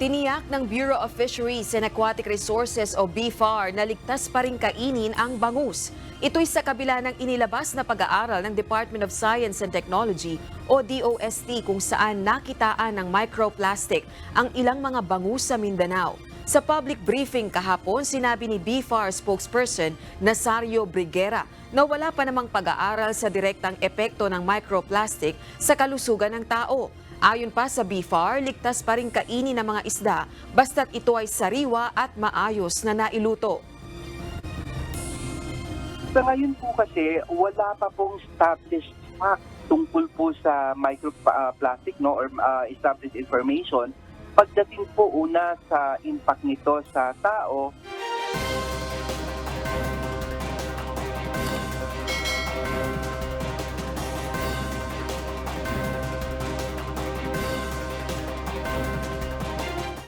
Tiniyak ng Bureau of Fisheries and Aquatic Resources o BFAR na ligtas pa rin kainin ang bangus. Ito'y sa kabila ng inilabas na pag-aaral ng Department of Science and Technology o DOST kung saan nakitaan ng microplastic ang ilang mga bangus sa Mindanao. Sa public briefing kahapon, sinabi ni BFAR spokesperson Nazario Briguera na wala pa namang pag-aaral sa direktang epekto ng microplastic sa kalusugan ng tao. Ayon pa sa BFAR, ligtas pa rin kainin ng mga isda basta't ito ay sariwa at maayos na nailuto. Sa ngayon po kasi, wala pa pong established fact tungkol po sa microplastic or established information. Pagdating po una sa impact nito sa tao